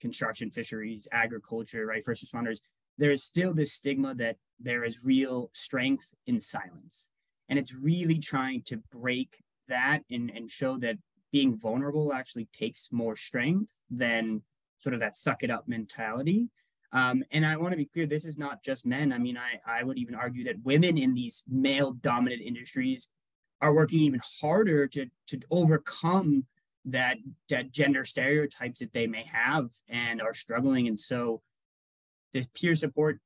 [SPEAKER 2] construction, fisheries, agriculture, right, first responders. There is still this stigma that there is real strength in silence. And it's really trying to break that and show that being vulnerable actually takes more strength than sort of that suck it up mentality. And I want to be clear, this is not just men. I mean, I would even argue that women in these male-dominant industries are working even harder to overcome that gender stereotypes that they may have and are struggling. And so the peer support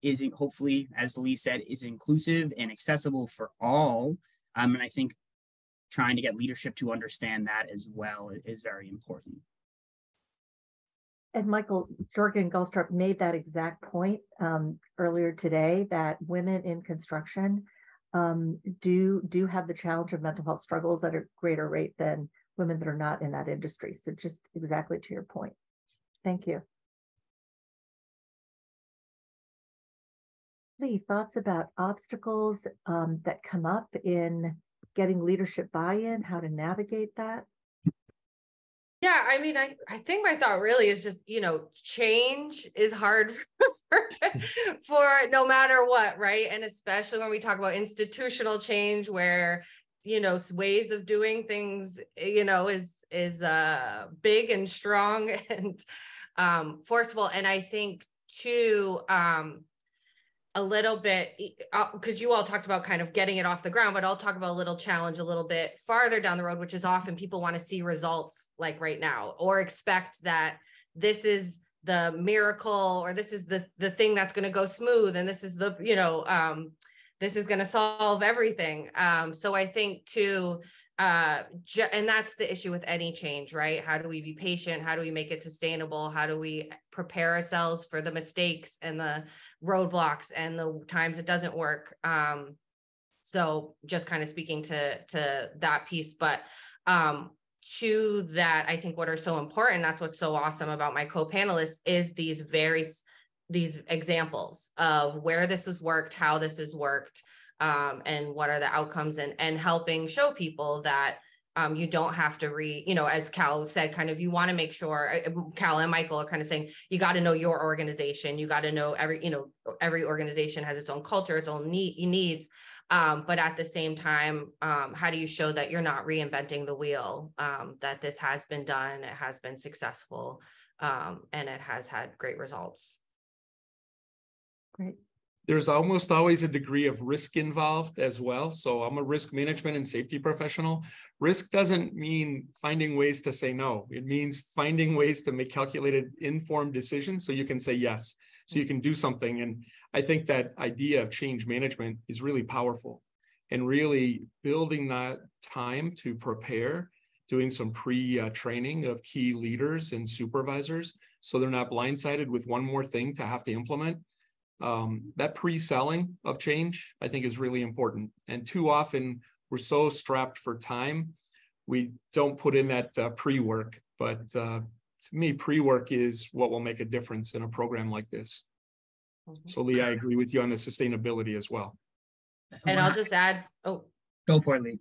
[SPEAKER 2] is hopefully, as Lee said, is inclusive and accessible for all. And I think trying to get leadership to understand that as well is very important.
[SPEAKER 1] And Michael, Jorgen Gullstrup made that exact point earlier today, that women in construction do have the challenge of mental health struggles at a greater rate than women that are not in that industry. So just exactly to your point. Thank you. Lee, thoughts about obstacles that come up in getting leadership buy-in, how to navigate that?
[SPEAKER 4] Yeah, I mean, I think my thought really is just, change is hard for no matter what, right? And especially when we talk about institutional change where, ways of doing things, is big and strong and forceful. And I think too, a little bit, because you all talked about kind of getting it off the ground, but I'll talk about a little challenge a little bit farther down the road, which is often people want to see results like right now, or expect that this is the miracle, or this is the thing that's going to go smooth, and this is the, this is going to solve everything. So I think too, and that's the issue with any change, right? How do we be patient? How do we make it sustainable? How do we prepare ourselves for the mistakes and the roadblocks and the times it doesn't work? So just kind of speaking to that piece, but to that, I think what are so important, that's what's so awesome about my co-panelists, is these examples of where this has worked, how this has worked, and what are the outcomes, and helping show people that you don't have to as Cal said, kind of, you want to make sure, Cal and Michael are kind of saying, you got to know your organization, you got to know every organization has its own culture, its own needs. But at the same time, how do you show that you're not reinventing the wheel, that this has been done, it has been successful, and it has had great results.
[SPEAKER 1] Great.
[SPEAKER 3] There's almost always a degree of risk involved as well. So I'm a risk management and safety professional. Risk doesn't mean finding ways to say no. It means finding ways to make calculated, informed decisions so you can say yes, so you can do something. And I think that idea of change management is really powerful, and really building that time to prepare, doing some pre-training of key leaders and supervisors so they're not blindsided with one more thing to have to implement. That pre-selling of change, I think, is really important. And too often we're so strapped for time, we don't put in that pre-work. But to me, pre-work is what will make a difference in a program like this. So Lee, I agree with you on the sustainability as well.
[SPEAKER 4] And I'll just add,
[SPEAKER 2] Go for it, Lee.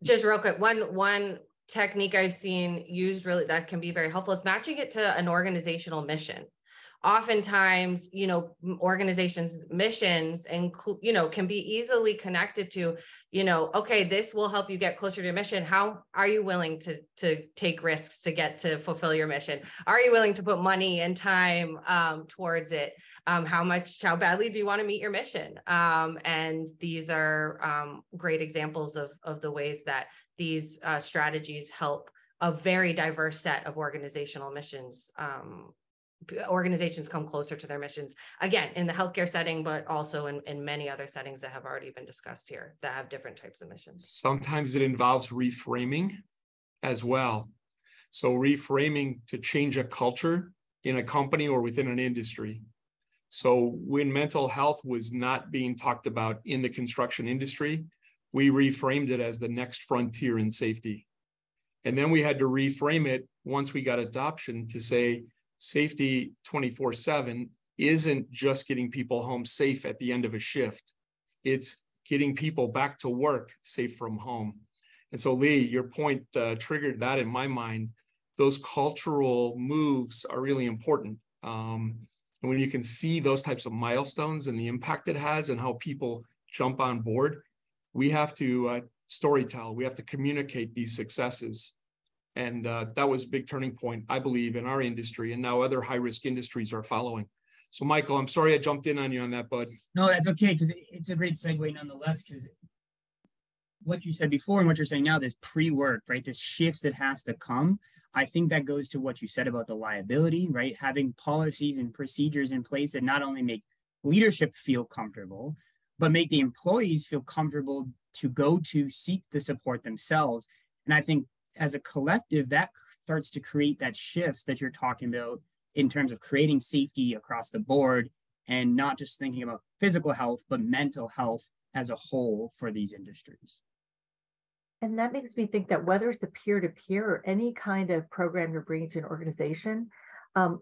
[SPEAKER 4] Just real quick, one technique I've seen used really that can be very helpful is matching it to an organizational mission. Oftentimes, organizations' missions can be easily connected to, okay, this will help you get closer to your mission. How are you willing to take risks to fulfill your mission? Are you willing to put money and time towards it? How badly do you want to meet your mission? And these are great examples of the ways that these strategies help a very diverse set of organizational missions. Organizations come closer to their missions, again, in the healthcare setting, but also in many other settings that have already been discussed here that have different types of missions.
[SPEAKER 3] Sometimes it involves reframing as well. So reframing to change a culture in a company or within an industry. So when mental health was not being talked about in the construction industry, we reframed it as the next frontier in safety. And then we had to reframe it once we got adoption to say, safety 24/7 isn't just getting people home safe at the end of a shift. It's getting people back to work safe from home. And so Lee, your point triggered that in my mind. Those cultural moves are really important. And when you can see those types of milestones and the impact it has and how people jump on board, we have to storytell, we have to communicate these successes. And that was a big turning point, I believe, in our industry, and now other high-risk industries are following. So Michael, I'm sorry I jumped in on you on that, bud.
[SPEAKER 2] No, that's okay, because it's a great segue nonetheless, because what you said before and what you're saying now, this pre-work, right? This shift that has to come. I think that goes to what you said about the liability, right? Having policies and procedures in place that not only make leadership feel comfortable, but make the employees feel comfortable to go to seek the support themselves. And I think as a collective, that starts to create that shift that you're talking about in terms of creating safety across the board and not just thinking about physical health, but mental health as a whole for these industries.
[SPEAKER 1] And that makes me think that whether it's a peer-to-peer or any kind of program you're bringing to an organization,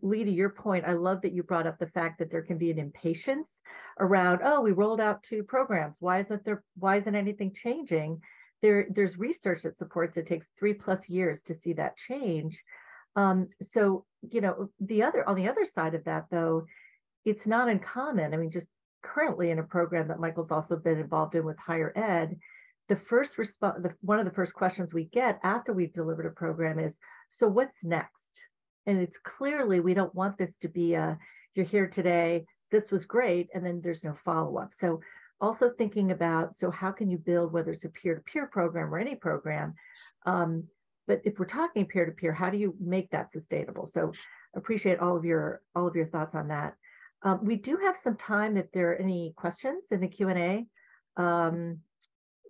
[SPEAKER 1] Lee, to your point, I love that you brought up the fact that there can be an impatience around, oh, we rolled out 2 programs. Why isn't anything changing? There's research that supports it takes 3+ years to see that change. So, you know, on the other side of that, though, it's not uncommon. I mean, just currently in a program that Michael's also been involved in with higher ed, one of the first questions we get after we've delivered a program is, so what's next? And it's clearly, we don't want this to be you're here today, this was great, and then there's no follow-up. So also thinking about, so how can you build, whether it's a peer-to-peer program or any program, but if we're talking peer-to-peer, how do you make that sustainable? So appreciate all of your thoughts on that. We do have some time if there are any questions in the Q&A.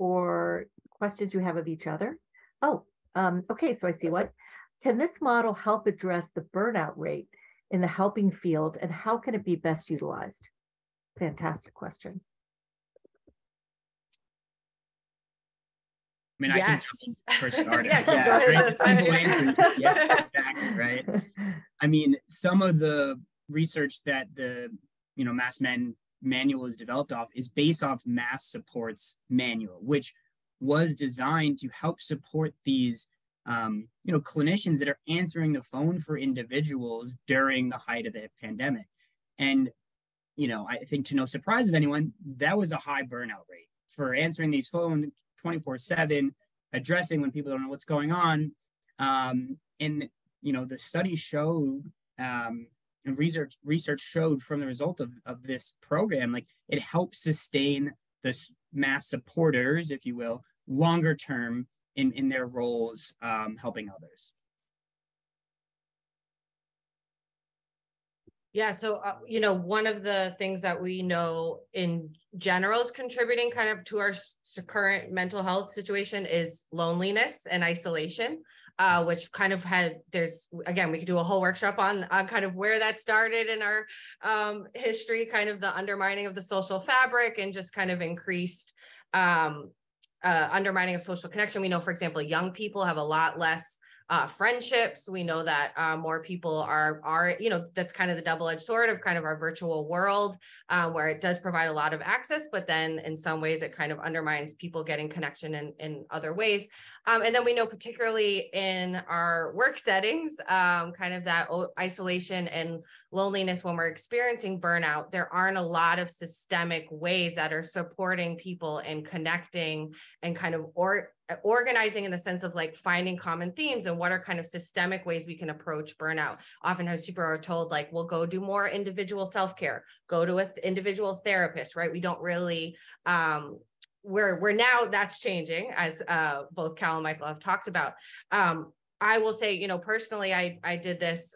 [SPEAKER 1] Or questions you have of each other. Oh, okay, so I see what. Can this model help address the burnout rate in the helping field, and how can it be best utilized? Fantastic question.
[SPEAKER 2] I mean,
[SPEAKER 4] yes.
[SPEAKER 2] I can for starters.
[SPEAKER 4] Yeah, go ahead.
[SPEAKER 2] Simple answer. Yes, exactly, right? I mean, some of the research that the Mass manual is developed off is based off Mass Support's manual, which was designed to help support these clinicians that are answering the phone for individuals during the height of the pandemic. And I think, to no surprise of anyone, that was a high burnout rate for answering these phones 24/7, addressing when people don't know what's going on. And the study showed and research showed from the result of this program, like it helps sustain the Mass supporters, if you will, longer term in their roles, helping others.
[SPEAKER 4] Yeah, so, one of the things that we know in general is contributing kind of to our current mental health situation is loneliness and isolation, which kind of we could do a whole workshop on kind of where that started in our history, kind of the undermining of the social fabric and just kind of increased undermining of social connection. We know, for example, young people have a lot less friendships. We know that more people are, that's kind of the double-edged sword of kind of our virtual world, where it does provide a lot of access, but then in some ways it kind of undermines people getting connection in other ways. And then we know, particularly in our work settings, kind of that isolation and loneliness when we're experiencing burnout, there aren't a lot of systemic ways that are supporting people and connecting and kind of organizing in the sense of like finding common themes and what are kind of systemic ways we can approach burnout. Oftentimes people are told like, we'll go do more individual self-care, go to an individual therapist, right? We don't really, we're now that's changing, as both Cal and Michael have talked about. I will say, personally, I did this.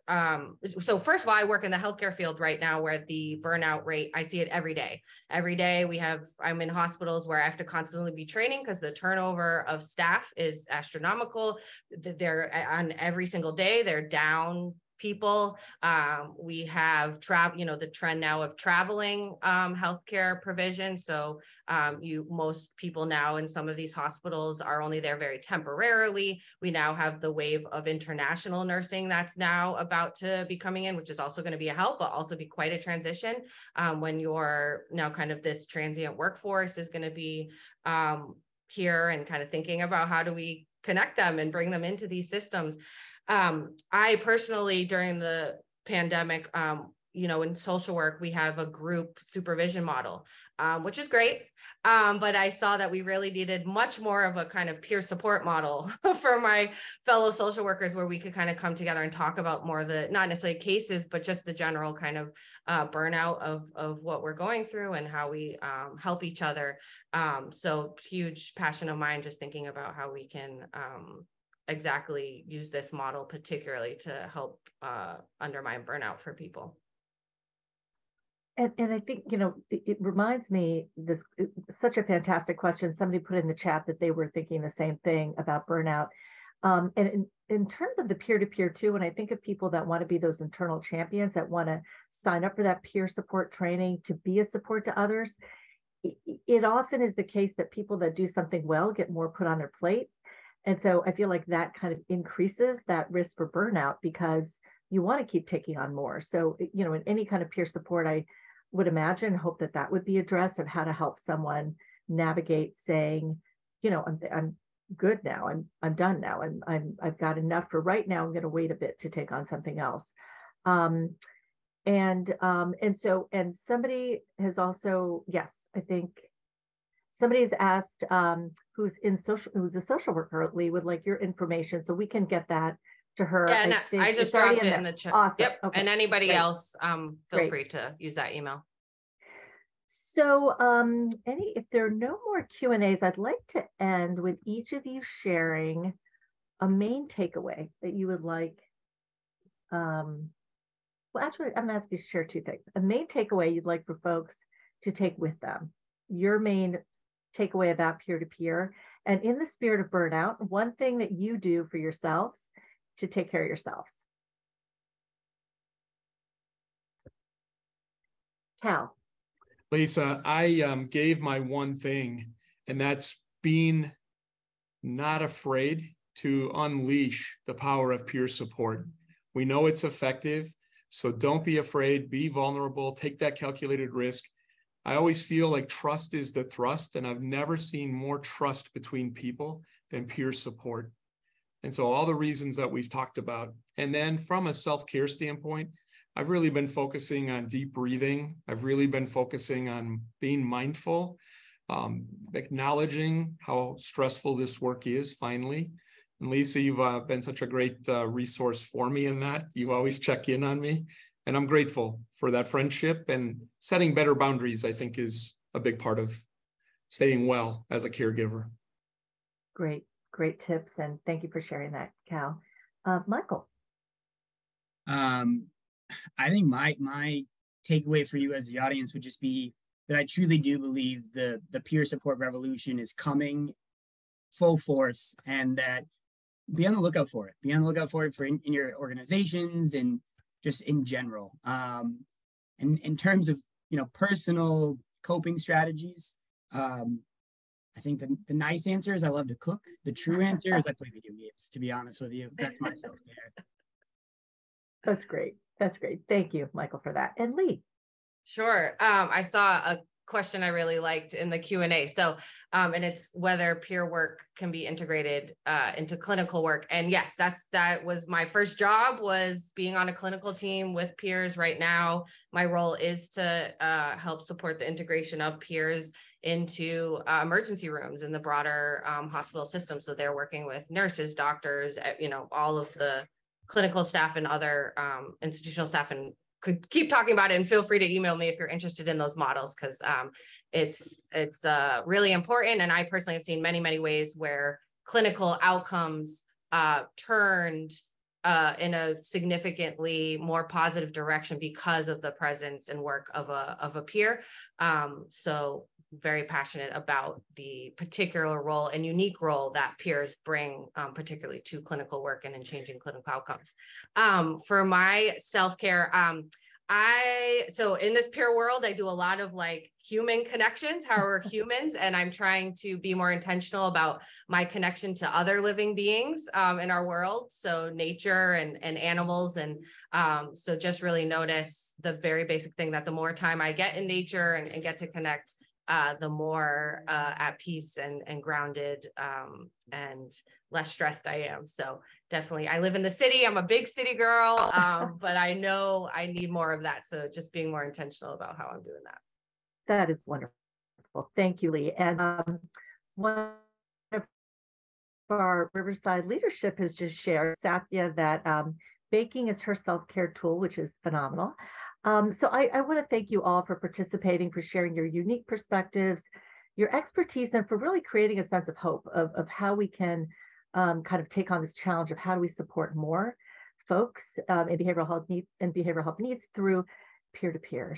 [SPEAKER 4] So first of all, I work in the healthcare field right now where the burnout rate, I see it every day. Every day I'm in hospitals where I have to constantly be training because the turnover of staff is astronomical. They're on every single day, they're down people. We have the trend now of traveling healthcare provision. So most people now in some of these hospitals are only there very temporarily. We now have the wave of international nursing that's now about to be coming in, which is also going to be a help, but also be quite a transition when you're now kind of this transient workforce is going to be here and kind of thinking about how do we connect them and bring them into these systems. I personally, during the pandemic, in social work, we have a group supervision model, which is great. But I saw that we really needed much more of a kind of peer support model for my fellow social workers, where we could kind of come together and talk about more of the, not necessarily cases, but just the general kind of burnout of what we're going through and how we help each other. So huge passion of mine, just thinking about how we can exactly use this model, particularly to help undermine burnout for people.
[SPEAKER 1] And I think, it reminds me, such a fantastic question. Somebody put in the chat that they were thinking the same thing about burnout. And in terms of the peer-to-peer too, when I think of people that want to be those internal champions, that want to sign up for that peer support training to be a support to others, it often is the case that people that do something well get more put on their plate. And so I feel like that kind of increases that risk for burnout, because you want to keep taking on more. So, in any kind of peer support, I would imagine, hope that would be addressed, of how to help someone navigate saying, I'm good now. I'm done now. I've got enough for right now. I'm going to wait a bit to take on something else. And somebody has also, yes, I think somebody's asked, who's a social worker, Lee, would like your information, so we can get that to her.
[SPEAKER 4] Yeah, and I just dropped it in the chat.
[SPEAKER 1] Awesome.
[SPEAKER 4] Yep. Okay. And anybody
[SPEAKER 1] Great.
[SPEAKER 4] else, feel free to use that email.
[SPEAKER 1] So if there are no more Q&As, I'd like to end with each of you sharing a main takeaway that you would like. Well, actually, I'm gonna ask you to share two things. A main takeaway you'd like for folks to take with them, your main takeaway about peer-to-peer, and in the spirit of burnout, one thing that you do for yourselves to take care of yourselves. Cal.
[SPEAKER 3] Lisa, I gave my one thing, and that's being not afraid to unleash the power of peer support. We know it's effective, so don't be afraid, be vulnerable, take that calculated risk. I always feel like trust is the thrust, and I've never seen more trust between people than peer support. And so all the reasons that we've talked about. And then from a self-care standpoint, I've really been focusing on deep breathing. I've really been focusing on being mindful, acknowledging how stressful this work is finally. And Lisa, you've been such a great resource for me in that. You always check in on me. And I'm grateful for that friendship, and setting better boundaries, I think, is a big part of staying well as a caregiver.
[SPEAKER 1] Great tips. And thank you for sharing that, Cal. Michael.
[SPEAKER 2] I think my takeaway for you as the audience would just be that I truly do believe the peer support revolution is coming full force, and that be on the lookout for it. Be on the lookout for it in your organizations and just in general. And in terms of, personal coping strategies, I think the nice answer is I love to cook. The true answer is I play video games, to be honest with you. That's my self-care.
[SPEAKER 1] That's great. Thank you, Michael, for that. And Lee.
[SPEAKER 4] Sure. I saw a question I really liked in the Q&A. So, and it's whether peer work can be integrated into clinical work. And yes, that was my first job, was being on a clinical team with peers. Right now, my role is to help support the integration of peers into emergency rooms in the broader hospital system. So they're working with nurses, doctors, all of the clinical staff and other institutional staff, and could keep talking about it, and feel free to email me if you're interested in those models, because it's really important. And I personally have seen many ways where clinical outcomes turned in a significantly more positive direction because of the presence and work of a peer. So very passionate about the particular role and unique role that peers bring, particularly to clinical work and in changing clinical outcomes. For my self-care, so in this peer world, I do a lot of human connections, how we're humans, and I'm trying to be more intentional about my connection to other living beings in our world. So nature and animals. And so just really notice the very basic thing that the more time I get in nature and get to connect the more at peace and grounded and less stressed I am. So definitely, I live in the city. I'm a big city girl, but I know I need more of that. So just being more intentional about how I'm doing that.
[SPEAKER 1] That is wonderful. Thank you, Lee. And one of our Riverside leadership has just shared, Satya, that baking is her self-care tool, which is phenomenal. So I want to thank you all for participating, for sharing your unique perspectives, your expertise, and for really creating a sense of hope of how we can kind of take on this challenge of how do we support more folks in behavioral health needs through peer-to-peer.